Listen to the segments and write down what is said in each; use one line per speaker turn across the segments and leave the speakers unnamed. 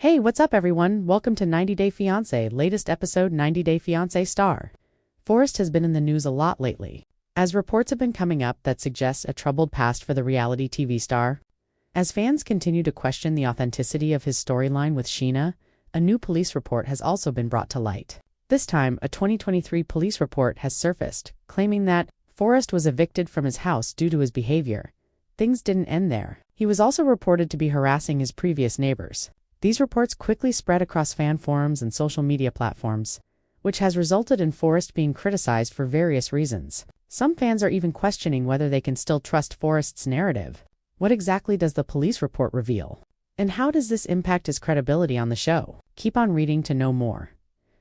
Hey, what's up everyone? Welcome to 90 Day Fiancé, latest episode 90 Day Fiancé star. Forrest has been in the news a lot lately, as reports have been coming up that suggest a troubled past for the reality TV star. As fans continue to question the authenticity of his storyline with Sheena, a new police report has also been brought to light. This time, a 2023 police report has surfaced, claiming that Forrest was evicted from his house due to his behavior. Things didn't end there. He was also reported to be harassing his previous neighbors. These reports quickly spread across fan forums and social media platforms, which has resulted in Forrest being criticized for various reasons. Some fans are even questioning whether they can still trust Forrest's narrative. What exactly does the police report reveal? And how does this impact his credibility on the show? Keep on reading to know more.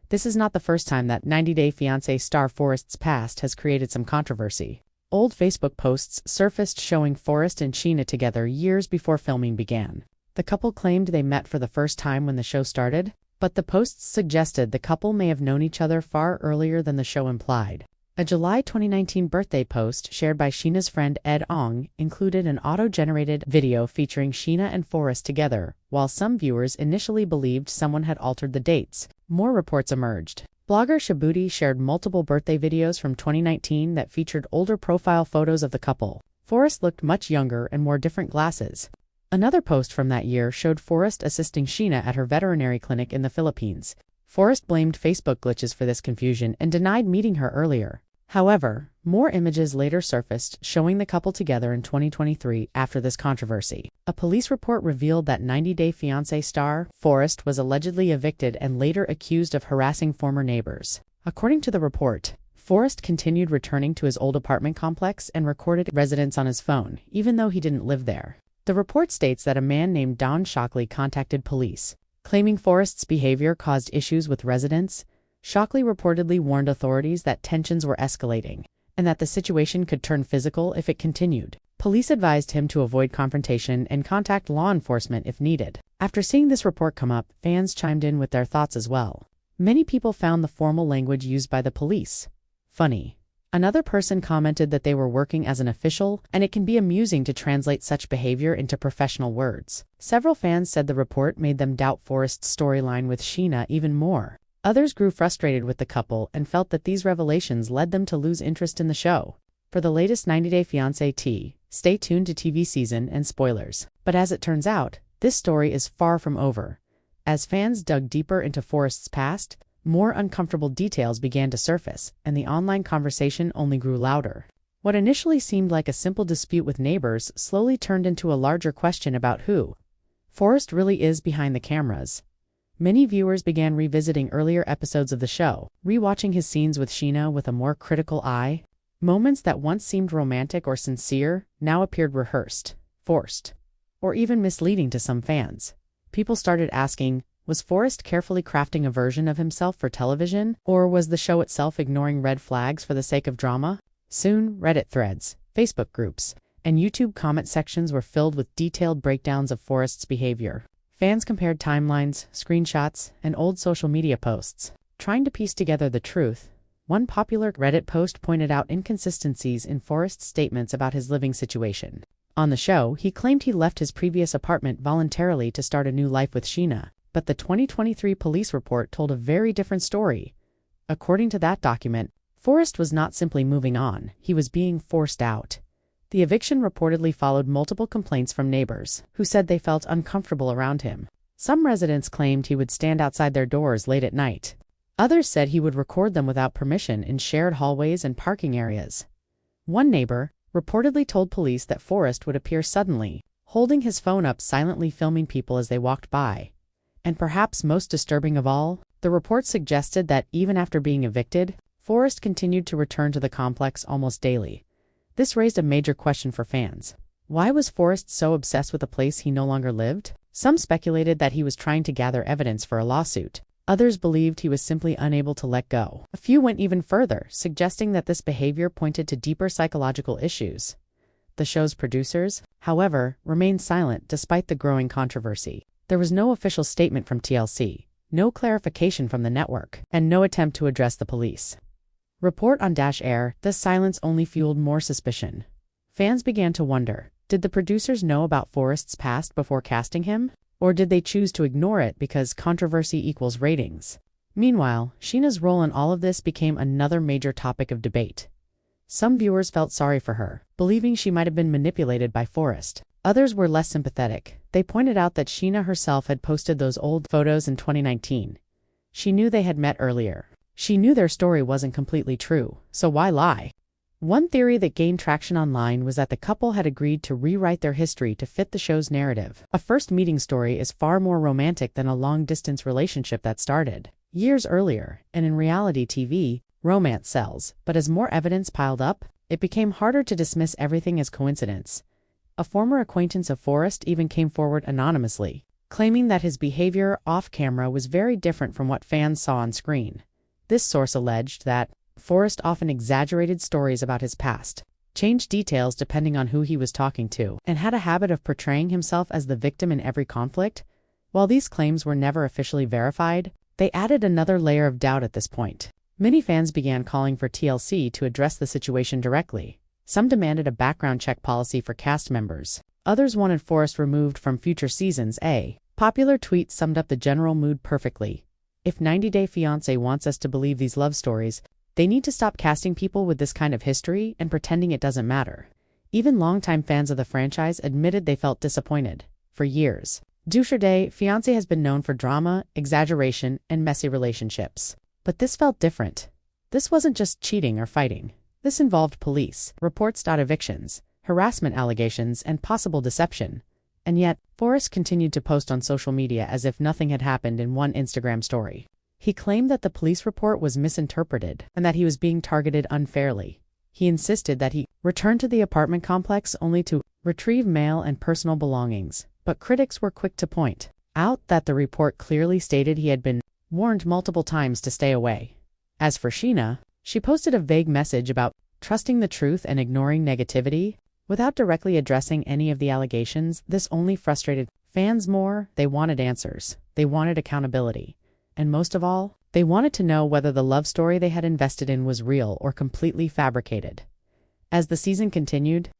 This is not the first time that 90 Day Fiancé star Forrest's past has created some controversy. Old Facebook posts surfaced showing Forrest and Sheena together years before filming began. The couple claimed they met for the first time when the show started, but the posts suggested the couple may have known each other far earlier than the show implied. A July 2019 birthday post shared by Sheena's friend Ed Ong included an auto-generated video featuring Sheena and Forrest together. While some viewers initially believed someone had altered the dates, more reports emerged. Blogger Shabuti shared multiple birthday videos from 2019 that featured older profile photos of the couple. Forrest looked much younger and wore different glasses. Another post from that year showed Forrest assisting Sheena at her veterinary clinic in the Philippines. Forrest blamed Facebook glitches for this confusion and denied meeting her earlier. However, more images later surfaced showing the couple together in 2023 after this controversy. A police report revealed that 90 Day Fiancé star Forrest was allegedly evicted and later accused of harassing former neighbors. According to the report, Forrest continued returning to his old apartment complex and recorded residents on his phone, even though he didn't live there. The report states that a man named Don Shockley contacted police, claiming Forrest's behavior caused issues with residents. Shockley reportedly warned authorities that tensions were escalating, and that the situation could turn physical if it continued. Police advised him to avoid confrontation and contact law enforcement if needed. After seeing this report come up, fans chimed in with their thoughts as well. Many people found the formal language used by the police funny. Another person commented that they were working as an official, and it can be amusing to translate such behavior into professional words. Several fans said the report made them doubt Forrest's storyline with Sheena even more. Others grew frustrated with the couple and felt that these revelations led them to lose interest in the show. For the latest 90 Day Fiancé tea, stay tuned to TV season and spoilers. But as it turns out, this story is far from over. As fans dug deeper into Forrest's past, more uncomfortable details began to surface, and the online conversation only grew louder. What initially seemed like a simple dispute with neighbors slowly turned into a larger question about who Forrest really is behind the cameras. Many viewers began revisiting earlier episodes of the show, rewatching his scenes with Sheena with a more critical eye. Moments that once seemed romantic or sincere now appeared rehearsed, forced, or even misleading to some fans. People started asking, was Forrest carefully crafting a version of himself for television, or was the show itself ignoring red flags for the sake of drama? Soon, Reddit threads, Facebook groups, and YouTube comment sections were filled with detailed breakdowns of Forrest's behavior. Fans compared timelines, screenshots, and old social media posts, trying to piece together the truth. One popular Reddit post pointed out inconsistencies in Forrest's statements about his living situation. On the show, he claimed he left his previous apartment voluntarily to start a new life with Sheena. But the 2023 police report told a very different story. According to that document, Forrest was not simply moving on, he was being forced out. The eviction reportedly followed multiple complaints from neighbors, who said they felt uncomfortable around him. Some residents claimed he would stand outside their doors late at night. Others said he would record them without permission in shared hallways and parking areas. One neighbor reportedly told police that Forrest would appear suddenly, holding his phone up silently filming people as they walked by. And perhaps most disturbing of all, the report suggested that even after being evicted, Forrest continued to return to the complex almost daily. This raised a major question for fans. Why was Forrest so obsessed with a place he no longer lived? Some speculated that he was trying to gather evidence for a lawsuit. Others believed he was simply unable to let go. A few went even further, suggesting that this behavior pointed to deeper psychological issues. The show's producers, however, remained silent despite the growing controversy. There was no official statement from TLC, no clarification from the network, and no attempt to address the police. Report on Air, this silence only fueled more suspicion. Fans began to wonder, did the producers know about Forrest's past before casting him? Or did they choose to ignore it because controversy equals ratings? Meanwhile, Scheana's role in all of this became another major topic of debate. Some viewers felt sorry for her, believing she might have been manipulated by Forrest. Others were less sympathetic. They pointed out that Scheana herself had posted those old photos in 2019. She knew they had met earlier. She knew their story wasn't completely true, so why lie? One theory that gained traction online was that the couple had agreed to rewrite their history to fit the show's narrative. A first meeting story is far more romantic than a long-distance relationship that started years earlier, and in reality TV, romance sells. But as more evidence piled up, it became harder to dismiss everything as coincidence. A former acquaintance of Forrest even came forward anonymously, claiming that his behavior off-camera was very different from what fans saw on screen. This source alleged that Forrest often exaggerated stories about his past, changed details depending on who he was talking to, and had a habit of portraying himself as the victim in every conflict. While these claims were never officially verified, they added another layer of doubt at this point. Many fans began calling for TLC to address the situation directly. Some demanded a background check policy for cast members. Others wanted Forrest removed from future seasons. A popular tweet summed up the general mood perfectly. If 90 Day Fiancé wants us to believe these love stories, they need to stop casting people with this kind of history and pretending it doesn't matter. Even longtime fans of the franchise admitted they felt disappointed. For years, Day Fiancé has been known for drama, exaggeration, and messy relationships. But this felt different. This wasn't just cheating or fighting. This involved police, reports, evictions, harassment allegations, and possible deception. And yet, Forrest continued to post on social media as if nothing had happened in one Instagram story. He claimed that the police report was misinterpreted and that he was being targeted unfairly. He insisted that he returned to the apartment complex only to retrieve mail and personal belongings. But critics were quick to point out that the report clearly stated he had been warned multiple times to stay away. As for Scheana, she posted a vague message about trusting the truth and ignoring negativity. Without directly addressing any of the allegations, this only frustrated fans more. They wanted answers. They wanted accountability. And most of all, they wanted to know whether the love story they had invested in was real or completely fabricated. As the season continued,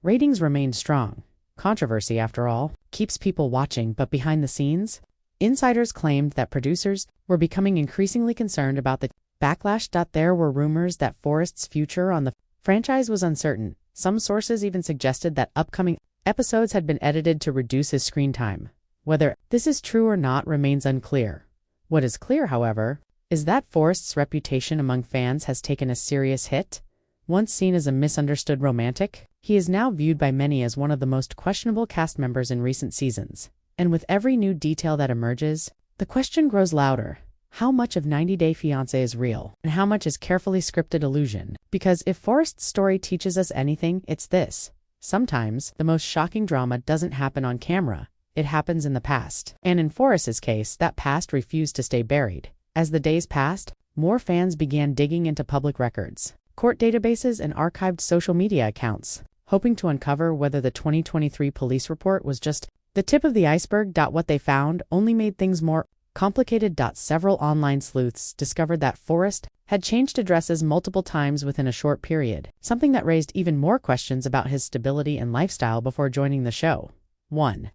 ratings remained strong. Controversy, after all, keeps people watching, but behind the scenes, insiders claimed that producers were becoming increasingly concerned about the backlash. There were rumors that Forrest's future on the franchise was uncertain. Some sources even suggested that upcoming episodes had been edited to reduce his screen time. Whether this is true or not remains unclear. What is clear, however, is that Forrest's reputation among fans has taken a serious hit. Once seen as a misunderstood romantic, he is now viewed by many as one of the most questionable cast members in recent seasons. And with every new detail that emerges, the question grows louder. How much of 90 Day Fiancé is real, and how much is carefully scripted illusion? Because if Forrest's story teaches us anything, it's this. Sometimes, the most shocking drama doesn't happen on camera. It happens in the past. And in Forrest's case, that past refused to stay buried. As the days passed, more fans began digging into public records, court databases, and archived social media accounts, hoping to uncover whether the 2023 police report was just the tip of the iceberg. What they found only made things more complicated. Several online sleuths discovered that Forrest had changed addresses multiple times within a short period, something that raised even more questions about his stability and lifestyle before joining the show. One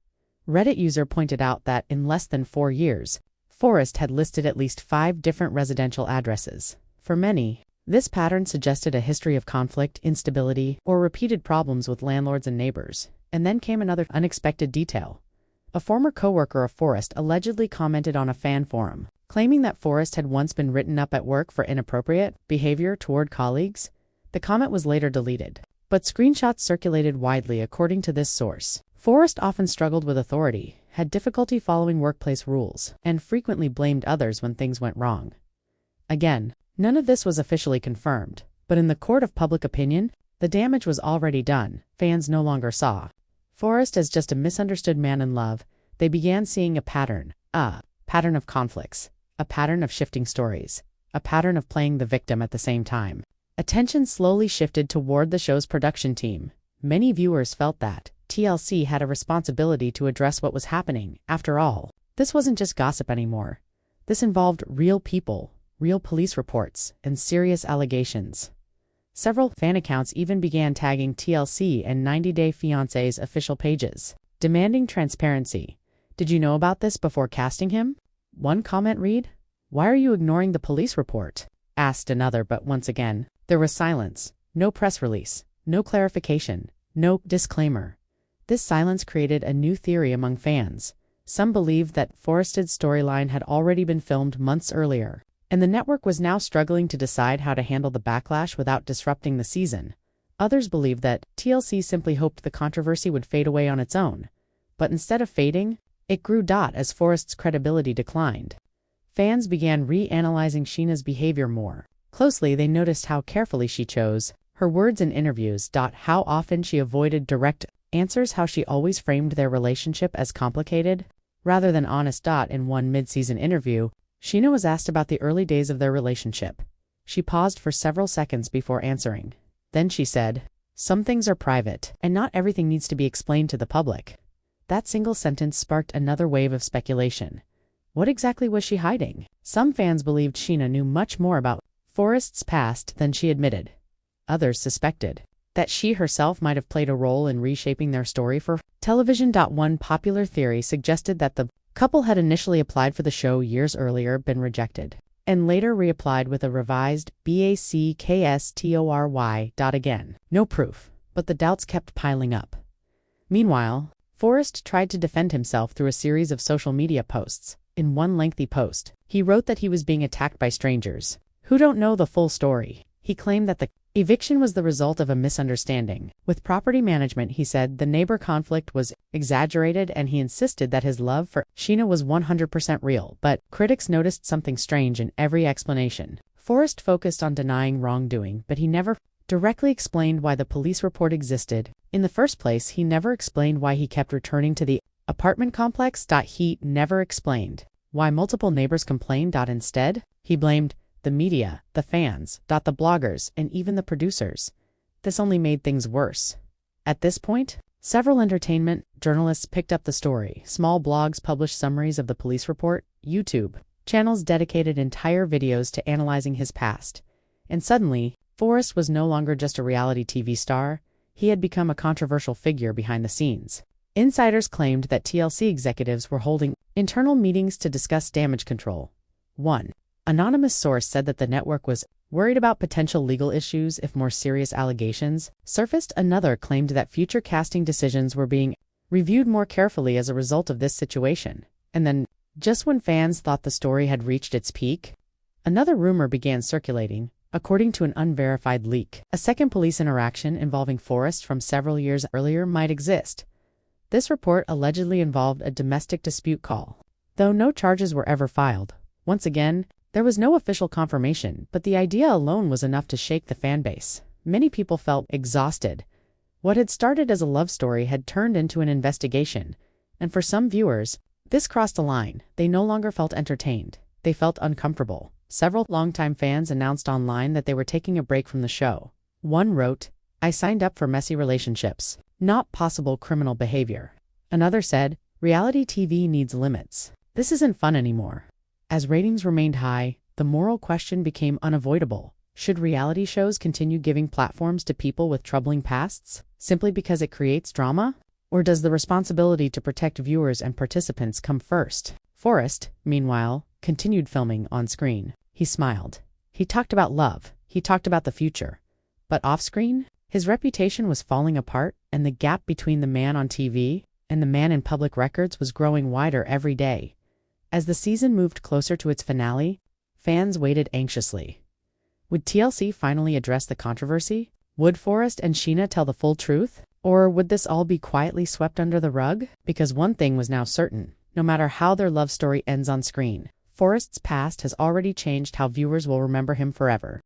Reddit user pointed out that in less than 4 years, Forrest had listed at least 5 different residential addresses. For many, this pattern suggested a history of conflict, instability, or repeated problems with landlords and neighbors. And then came another unexpected detail. A former coworker of Forrest allegedly commented on a fan forum, claiming that Forrest had once been written up at work for inappropriate behavior toward colleagues. The comment was later deleted, but screenshots circulated widely. According to this source, Forrest often struggled with authority, had difficulty following workplace rules, and frequently blamed others when things went wrong. Again, none of this was officially confirmed, but in the court of public opinion, the damage was already done. Fans no longer saw Forrest as just a misunderstood man in love. They began seeing a pattern of conflicts, a pattern of shifting stories, a pattern of playing the victim at the same time. Attention slowly shifted toward the show's production team. Many viewers felt that TLC had a responsibility to address what was happening. After all, this wasn't just gossip anymore. This involved real people, real police reports, and serious allegations. Several fan accounts even began tagging TLC and 90 Day Fiancé's official pages, demanding transparency. Did you know about this before casting him? One comment read, "Why are you ignoring the police report?" asked another, but once again, there was silence. No press release, no clarification, no disclaimer. This silence created a new theory among fans. Some believed that Forrest's storyline had already been filmed months earlier, and the network was now struggling to decide how to handle the backlash without disrupting the season. Others believed that TLC simply hoped the controversy would fade away on its own. But instead of fading, it grew as Forrest's credibility declined. Fans began reanalyzing Scheana's behavior more closely. They noticed how carefully she chose her words in interviews. How often she avoided direct answers, how she always framed their relationship as complicated rather than honest. In one mid-season interview, Scheana was asked about the early days of their relationship. She paused for several seconds before answering. Then she said, "Some things are private, and not everything needs to be explained to the public." That single sentence sparked another wave of speculation. What exactly was she hiding? Some fans believed Scheana knew much more about Forrest's past than she admitted. Others suspected that she herself might have played a role in reshaping their story for television. One popular theory suggested that the couple had initially applied for the show years earlier, been rejected, and later reapplied with a revised BACKSTORY. Again, no proof, but the doubts kept piling up. Meanwhile, Forrest tried to defend himself through a series of social media posts. In one lengthy post, he wrote that he was being attacked by strangers who don't know the full story. He claimed that the eviction was the result of a misunderstanding with property management. He said the neighbor conflict was exaggerated, and he insisted that his love for Scheana was 100% real. But critics noticed something strange in every explanation. Forrest focused on denying wrongdoing, but he never directly explained why the police report existed. In the first place, he never explained why he kept returning to the apartment complex. He never explained why multiple neighbors complained. Instead, he blamed the media, the fans, the bloggers, and even the producers. This only made things worse. At this point, several entertainment journalists picked up the story. Small blogs published summaries of the police report. YouTube channels dedicated entire videos to analyzing his past. And suddenly, Forrest was no longer just a reality TV star. He had become a controversial figure behind the scenes. Insiders claimed that TLC executives were holding internal meetings to discuss damage control. One anonymous source said that the network was worried about potential legal issues if more serious allegations surfaced. Another claimed that future casting decisions were being reviewed more carefully as a result of this situation. And then, just when fans thought the story had reached its peak, another rumor began circulating. According to an unverified leak, a second police interaction involving Forrest from several years earlier might exist. This report allegedly involved a domestic dispute call, though no charges were ever filed. Once again, there was no official confirmation, but the idea alone was enough to shake the fanbase. Many people felt exhausted. What had started as a love story had turned into an investigation, and for some viewers, this crossed a line. They no longer felt entertained. They felt uncomfortable. Several longtime fans announced online that they were taking a break from the show. One wrote, "I signed up for messy relationships, not possible criminal behavior." Another said, "Reality TV needs limits. This isn't fun anymore." As ratings remained high, the moral question became unavoidable. Should reality shows continue giving platforms to people with troubling pasts, simply because it creates drama? Or does the responsibility to protect viewers and participants come first? Forrest, meanwhile, continued filming on screen. He smiled. He talked about love. He talked about the future. But off-screen, his reputation was falling apart, and the gap between the man on TV and the man in public records was growing wider every day. As the season moved closer to its finale, fans waited anxiously. Would TLC finally address the controversy? Would Forrest and Scheana tell the full truth? Or would this all be quietly swept under the rug? Because one thing was now certain. No matter how their love story ends on screen, Forrest's past has already changed how viewers will remember him forever.